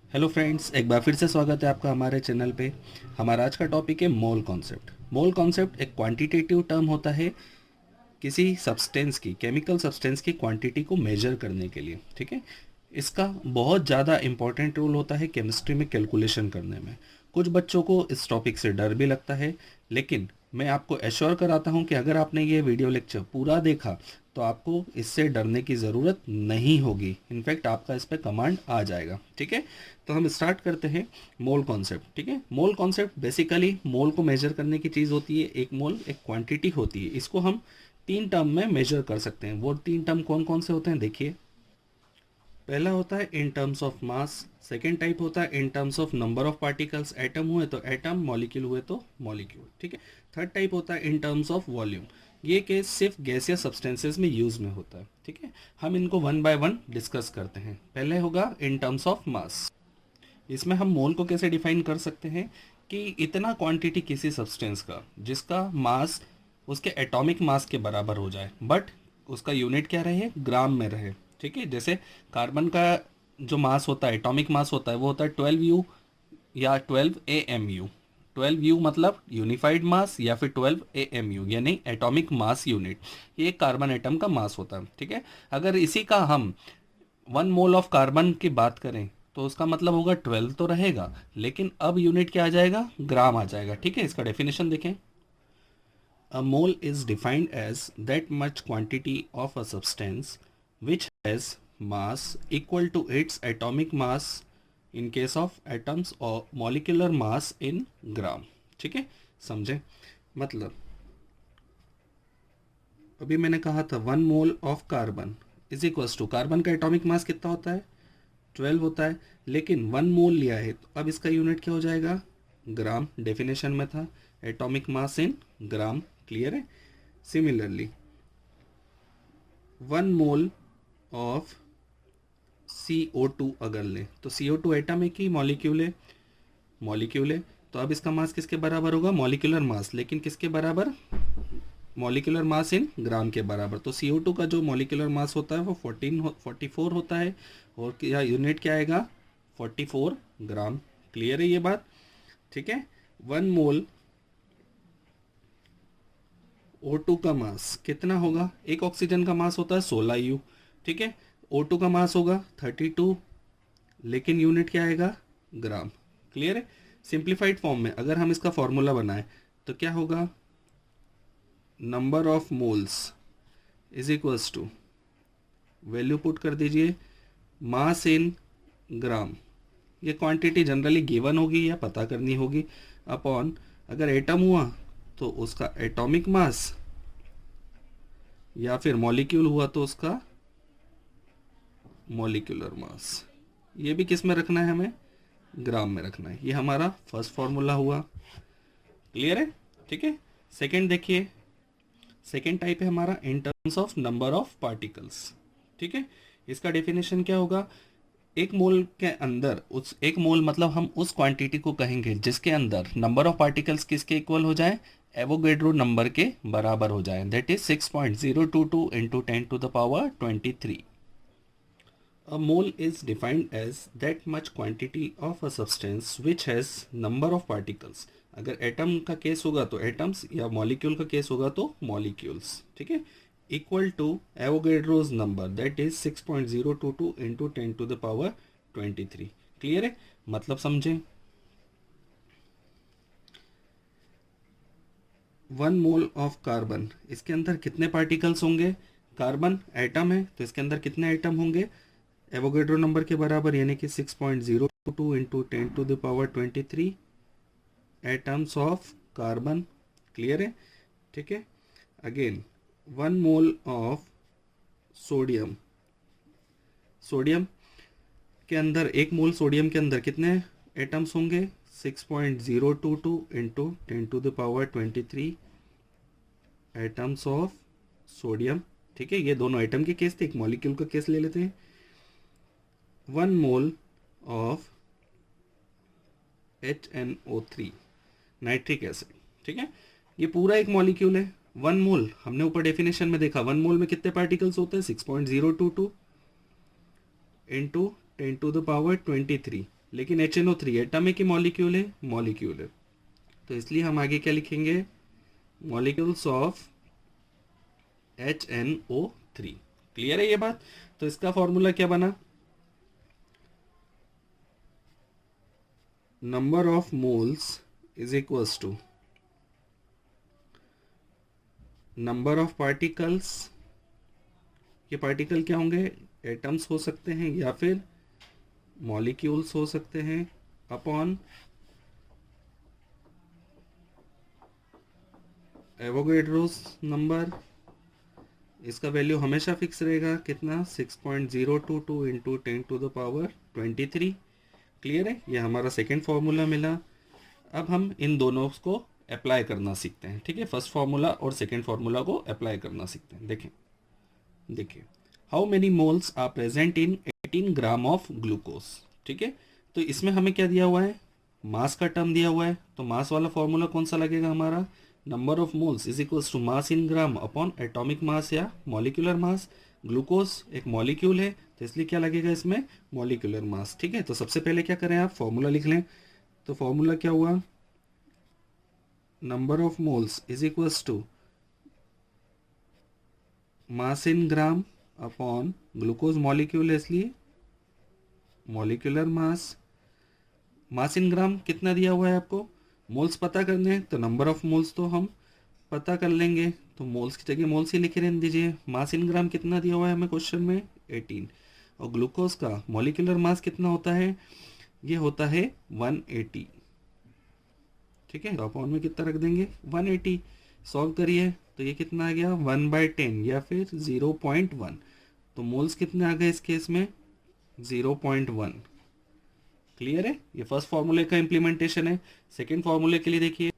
Hello friends, एक बार फिर से स्वागत है आपका हमारे चैनल पे। हमारा आज का टॉपिक है मोल कॉन्सेप्ट। मोल कॉन्सेप्ट एक क्वांटिटेटिव टर्म होता है किसी सब्सटेंस की, केमिकल सब्सटेंस की क्वांटिटी को मेजर करने के लिए। ठीक है, इसका बहुत ज़्यादा इंपॉर्टेंट रोल होता है केमिस्ट्री में कैलकुलेशन करने में। कुछ बच्चों को इस टॉपिक से डर भी लगता है, लेकिन मैं आपको एश्योर कराता हूँ कि अगर आपने ये वीडियो लेक्चर पूरा देखा तो आपको इससे डरने की ज़रूरत नहीं होगी। इनफैक्ट आपका इस पर कमांड आ जाएगा। ठीक है, तो हम स्टार्ट करते हैं मोल कॉन्सेप्ट। ठीक है, मोल कॉन्सेप्ट बेसिकली मोल को मेजर करने की चीज़ होती है। एक मोल एक क्वांटिटी होती है, इसको हम तीन टर्म में मेजर कर सकते हैं। वो तीन टर्म कौन कौन से होते हैं देखिए। पहला होता है in terms of mass, second type होता है in terms of number of particles, atom हुए तो एटम, मॉलिक्यूल हुए तो मॉलिक्यूल। ठीक है, थर्ड टाइप होता है इन टर्म्स ऑफ वॉल्यूम। ये केस सिर्फ गैस या सब्सटेंसेस में यूज में होता है। ठीक है, हम इनको वन बाय वन डिस्कस करते हैं। पहले होगा इन टर्म्स ऑफ मास। इसमें हम मोल को कैसे डिफाइन कर सकते हैं कि इतना क्वांटिटी किसी सब्सटेंस का जिसका मास उसके एटॉमिक मास के बराबर हो जाए, बट उसका यूनिट क्या रहे, ग्राम में रहे। ठीक है, जैसे कार्बन का जो मास होता है, एटॉमिक मास होता है, वो होता है 12U या 12 AMU। 12U मतलब यूनिफाइड मास, या फिर 12 AMU यानी एटॉमिक मास यूनिट। ये कार्बन एटम का मास होता है। ठीक है, अगर इसी का हम 1 मोल ऑफ कार्बन की बात करें तो उसका मतलब होगा 12 तो रहेगा, लेकिन अब यूनिट क्या आ जाएगा, ग्राम आ जाएगा। ठीक है, इसका डेफिनेशन देखें। A mole is defined as that much quantity of a substance which has mass equal to its atomic mass in case of atoms or molecular mass in gram। ठीक है, समझे। मतलब अभी मैंने कहा था 1 mole of carbon is equals to, carbon का atomic mass कितना होता है, 12 होता है, लेकिन 1 मोल लिया है तो अब इसका यूनिट क्या हो जाएगा, ग्राम। डेफिनेशन में था atomic mass in gram. Clear है। सिमिलरली 1 मोल ऑफ CO2 अगर लें तो CO2 एटम है कि मॉलिक्यूल है, मॉलिक्यूल है। तो अब इसका मास किसके बराबर होगा, मॉलिक्यूलर मास, लेकिन किसके बराबर, मॉलिक्यूलर मास इन ग्राम के बराबर। तो CO2 का जो मॉलिक्यूलर मास होता है वो 44 होता है, और क्या यूनिट क्या आएगा, 44 ग्राम। क्लियर है ये बात। ठीक है, 1 मोल O2 का मास कितना होगा, एक ऑक्सीजन का मास होता है 16U। ठीक है, O2 का मास होगा 32, लेकिन यूनिट क्या आएगा, ग्राम। क्लियर है। सिंप्लीफाइड फॉर्म में अगर हम इसका फॉर्मूला बनाएं तो क्या होगा, number of moles is equals to, value put कर दीजिए, मास इन ग्राम। ये क्वांटिटी जनरली गिवन होगी या पता करनी होगी, अपॉन अगर एटम हुआ तो उसका एटॉमिक मास, या फिर मॉलिक्यूल हुआ तो उसका मॉलिक्यूलर मास। ये भी किस में रखना है, हमें ग्राम में रखना है। ये हमारा फर्स्ट फॉर्मूला हुआ। क्लियर है। ठीक है, सेकंड देखिए। सेकंड टाइप है हमारा in terms of number of particles. ठीक है, इसका डेफिनेशन क्या होगा, एक मोल के अंदर, उस एक मोल मतलब हम उस क्वांटिटी को कहेंगे जिसके अंदर नंबर ऑफ पार्टिकल्स किसके इक्वल हो जाए, एवोगेड्रो नंबर के बराबर हो जाए। That is 6.022 into 10⁻23। A mole is defined as that much quantity of a substance which has number of particles। अगर एटम का केस होगा तो एटम्स, या मॉलिक्यूल का केस होगा तो मॉलिक्यूल्स। ठीक है, equal to Avogadro's number that is 6.022 into 10⁻23। Clear है, मतलब समझे। 1 मोल ऑफ कार्बन, इसके अंदर कितने पार्टिकल्स होंगे, कार्बन एटम है तो इसके अंदर कितने एटम होंगे, एवोगेड्रो नंबर के बराबर, यानी कि 6.022 into 10⁻23 atoms of carbon. Clear है। ठीक है, again 1 mole of sodium. Sodium के अंदर, 1 मोल सोडियम के अंदर कितने एटम्स होंगे, 6.022 इंटू 10⁻23 एटम्स ऑफ सोडियम। ठीक है, ये दोनों एटम के केस थे, एक मॉलिक्यूल का केस ले लेते हैं। 1 mole of HNO3 nitric acid. ठीक है, ये पूरा एक मॉलिक्यूल है। 1 मोल हमने ऊपर डेफिनेशन में देखा, 1 मोल में कितने पार्टिकल्स होते हैं, 6.022 इंटू 10⁻23, लेकिन HNO3 एटम है कि मॉलिक्यूल है? मॉलिक्यूल है। तो इसलिए हम आगे क्या लिखेंगे? Molecules of HNO3। क्लियर है ये बात? तो इसका फॉर्मूला क्या बना? Number of moles is equals to number of particles. ये पार्टिकल क्या होंगे? एटम्स हो सकते हैं या फिर मॉलिक्यूल्स हो सकते हैं, अपॉन एवोगैड्रोस नंबर। इसका वैल्यू हमेशा फिक्स रहेगा, कितना? 6.022 इंटू 10⁻23। क्लियर है? ये हमारा सेकेंड फॉर्मूला मिला। अब हम इन दोनों को अप्लाई करना सीखते हैं। ठीक है, फर्स्ट फार्मूला और सेकेंड फार्मूला को अप्लाई करना सीखते हैं। देखें, देखिए, how many moles are present in 18 gram of glucose. ठीक है, तो इसमें हमें क्या दिया हुआ है? मास का टर्म दिया हुआ है। तो मास वाला फॉर्मूला कौन सा लगेगा हमारा? Number of moles is equals to mass in gram upon atomic mass या मॉलिक्यूलर मास। ग्लूकोज एक मॉलिक्यूल है, तो इसलिए क्या लगेगा इसमें? Molecular mass. ठीक है, तो सबसे पहले क्या करें, आप फॉर्मूला लिख लें। तो फॉर्मूला क्या हुआ? Number of moles is equals to mass in gram upon glucose molecule है इसलिए मॉलिक्यूलर मास। मास इन ग्राम कितना दिया हुआ है आपको? मोल्स पता करने हैं, तो नंबर ऑफ मोल्स तो हम पता कर लेंगे, तो मोल्स की जगह मोल्स ही लिखे रहने दीजिए। मास इन ग्राम कितना दिया हुआ है हमें क्वेश्चन में? 18। और ग्लूकोज का मॉलिक्यूलर मास कितना होता है? ये होता है 180। ठीक है, तो अपॉन में कितना रख देंगे? 180। सॉल्व करिए तो ये कितना आ गया? 1/10 या फिर 0.1। तो मोल्स कितने आ गए इस केस में? 0.1। क्लियर है? ये फर्स्ट फॉर्मूले का इंप्लीमेंटेशन है। सेकेंड फॉर्मूले के लिए देखिए,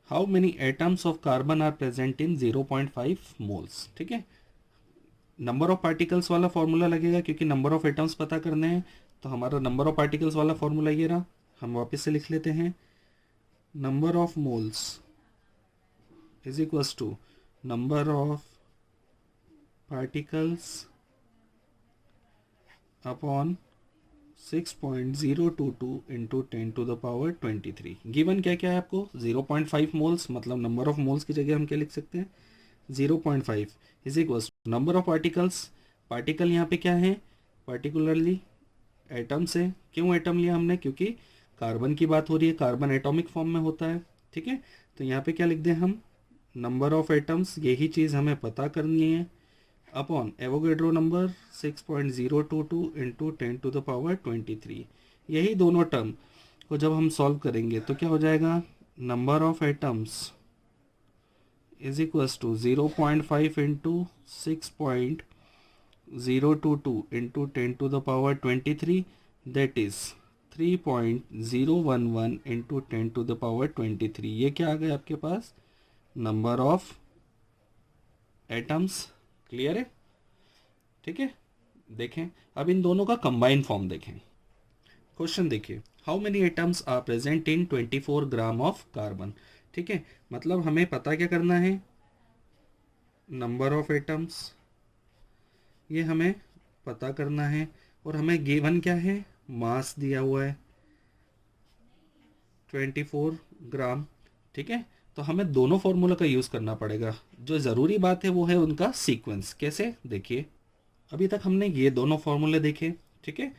how many atoms of carbon are present in 0.5 moles. ठीक है, नंबर ऑफ पार्टिकल्स वाला फॉर्मूला लगेगा क्योंकि नंबर ऑफ एटम्स पता करने हैं। तो हमारा नंबर ऑफ पार्टिकल्स वाला फॉर्मूला ये रहा। हम वापस से लिख लेते हैं, number of moles is equals to number of particles upon 6.022 into 10 to the power 23। Given क्या क्या है आपको? 0.5 मोल्स, मतलब नंबर ऑफ मोल्स की जगह हम क्या लिख सकते हैं? 0.5 is equals number of particles. Particle यहाँ पे क्या है? पर्टिकुलरली एटम्स है। क्यों एटम लिया हमने? क्योंकि कार्बन की बात हो रही है, कार्बन एटॉमिक फॉर्म में होता है। ठीक है, तो यहाँ पे क्या लिख दें हम? नंबर ऑफ एटम्स, यही चीज़ हमें पता करनी है, अपॉन एवोगैड्रो नंबर 6.022 इंटू 10⁻23। यही दोनों टर्म को जब हम सॉल्व करेंगे तो क्या हो जाएगा? Number of atoms is equals to 0.5 into 6.022 into 10⁻23, that is 3.011 into 10⁻23। ये क्या आ गया आपके पास? Number of atoms. क्लियर है? ठीक है, देखें अब इन दोनों का कंबाइन फॉर्म देखें। क्वेश्चन देखिए, how many atoms are present in 24 gram of carbon. ठीक है, मतलब हमें पता क्या करना है? नंबर ऑफ एटम्स, ये हमें पता करना है। और हमें गिवन क्या है? मास दिया हुआ है 24 ग्राम। ठीक है, तो हमें दोनों फॉर्मूला का यूज़ करना पड़ेगा। जो ज़रूरी बात है वो है उनका सीक्वेंस। कैसे? देखिए, अभी तक हमने ये दोनों फॉर्मूले देखे। ठीक है,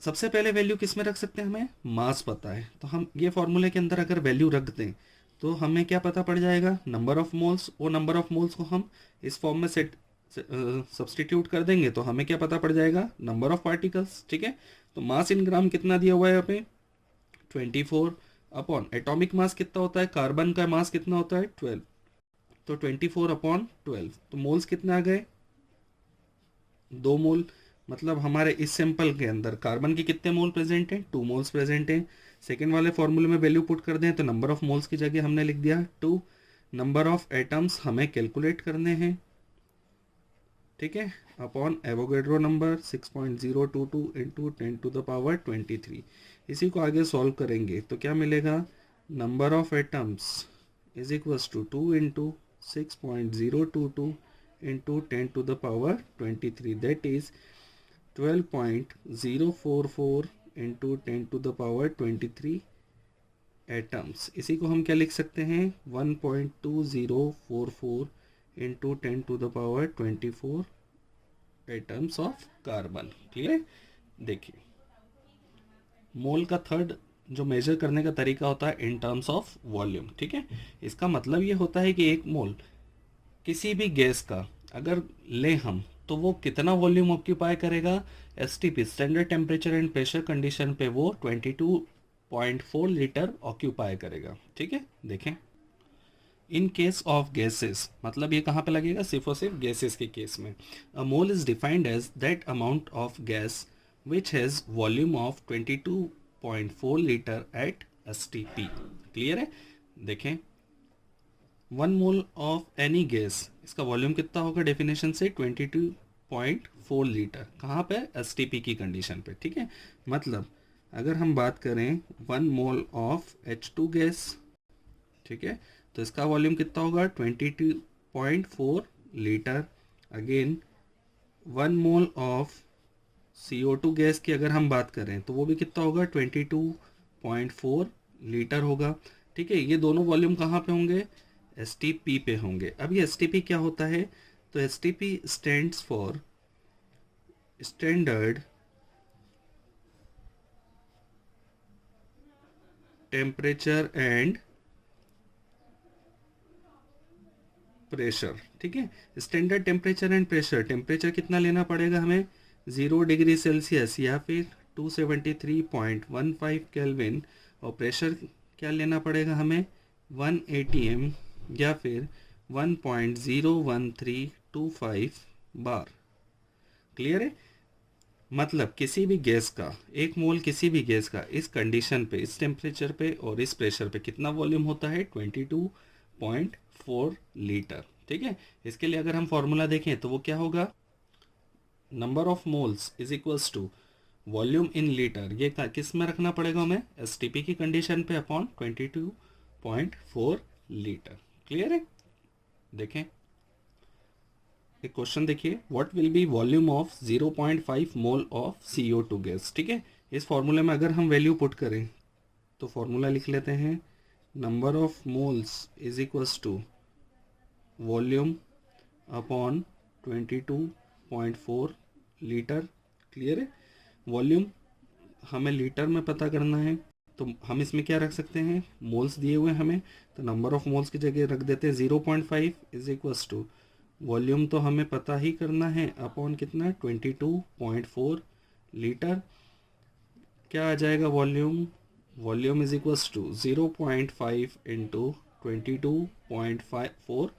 सबसे पहले वैल्यू किस में रख सकते हैं? हमें मास पता है, तो हम ये फॉर्मूले के अंदर अगर वैल्यू रख दें तो हमें क्या पता पड़ जाएगा? Number of moles. और नंबर ऑफ मोल्स को हम इस फॉर्म में सेट सब्सटीट्यूट कर देंगे तो हमें क्या पता पड़ जाएगा? Number of particles. ठीक है, तो मास इन ग्राम कितना दिया हुआ है यहाँ पे? 24 अपॉन एटॉमिक मास कितना होता है? कार्बन का मास कितना होता है? 12। तो 24/12, तो मोल्स कितने आ गए? 2 मोल। मतलब हमारे इस सैंपल के अंदर कार्बन के कितने मोल प्रेजेंट हैं? 2 मोल्स प्रेजेंट हैं। सेकेंड वाले फॉर्मूले में वैल्यू पुट कर दें तो नंबर ऑफ मोल्स की जगह हमने लिख दिया 2। नंबर ऑफ एटम्स हमें कैलकुलेट करने हैं। ठीक है, अपॉन एवोगैड्रो नंबर 6.022 इंटू 10⁻23। इसी को आगे सॉल्व करेंगे तो क्या मिलेगा? Number of atoms is equals to 2 into 6.022 into 10⁻23, that is 12.044 into 10⁻23 atoms. इसी को हम क्या लिख सकते हैं, 1.2044 into 10⁻24 atoms of carbon. Clear. देखिए, मोल का थर्ड जो मेजर करने का तरीका होता है इन टर्म्स ऑफ वॉल्यूम। ठीक है, इसका मतलब ये होता है कि एक मोल किसी भी गैस का अगर ले हम तो वो कितना वॉल्यूम ऑक्यूपाई करेगा। STP standard temperature and pressure condition पे वो 22.4 लीटर ऑक्यूपाई करेगा। ठीक है, देखें, इन केस ऑफ गैसेस, मतलब ये कहाँ पे लगेगा, सिर्फ और सिर्फ गैसेस के केस में। A mole is defined as that amount of gas which has volume of 22.4 litre at STP. Clear है। देखें, 1 मोल ऑफ एनी गैस, इसका वॉल्यूम कितना होगा डेफिनेशन से, 22.4 लीटर। कहाँ पे, एसटीपी की कंडीशन पे। ठीक है, मतलब अगर हम बात करें 1 मोल ऑफ H2 गैस, ठीक है, तो इसका वॉल्यूम कितना होगा, 22.4 litre. Again 1 mole of CO2 gas की अगर हम बात करें तो वो भी कितना होगा, 22.4 लीटर होगा। ठीक है, ये दोनों वॉल्यूम कहाँ पे होंगे, एसटीपी पे होंगे। अब ये एसटीपी क्या होता है, तो STP stands for standard temperature and pressure. ठीक है, standard temperature and pressure, temperature कितना लेना पड़ेगा हमें, 0 डिग्री सेल्सियस या फिर 273.15 केल्विन, और प्रेशर क्या लेना पड़ेगा हमें, 1 atm या फिर 1.01325 बार। क्लियर है। मतलब किसी भी गैस का, 1 मोल किसी भी गैस का इस कंडीशन पे, इस टेम्परेचर पे और इस प्रेशर पे कितना वॉल्यूम होता है, 22.4 लीटर। ठीक है, इसके लिए अगर हम फॉर्मूला देखें तो वो क्या होगा, number of moles is equals to volume in litre. ये किस में रखना पड़ेगा हमें, एसटीपी की कंडीशन पे, अपॉन 22.4 लीटर। क्लियर है। देखें, एक क्वेश्चन देखिए, what will be volume of 0.5 mole of CO2 gas. ठीक है, इस फॉर्मूले में अगर हम वैल्यू पुट करें तो फॉर्मूला लिख लेते हैं, number of moles is equals to volume upon 22.4 litre. Clear है। वॉल्यूम हमें लीटर में पता करना है, तो हम इसमें क्या रख सकते हैं, मोल्स दिए हुए हैं हमें, तो नंबर ऑफ मोल्स की जगह रख देते हैं 0.5 इज इक्वल्स टू वॉल्यूम तो हमें पता ही करना है, अपॉन कितना, 22.4 लीटर। क्या आ जाएगा volume, volume is equals to 0.5 into 22.4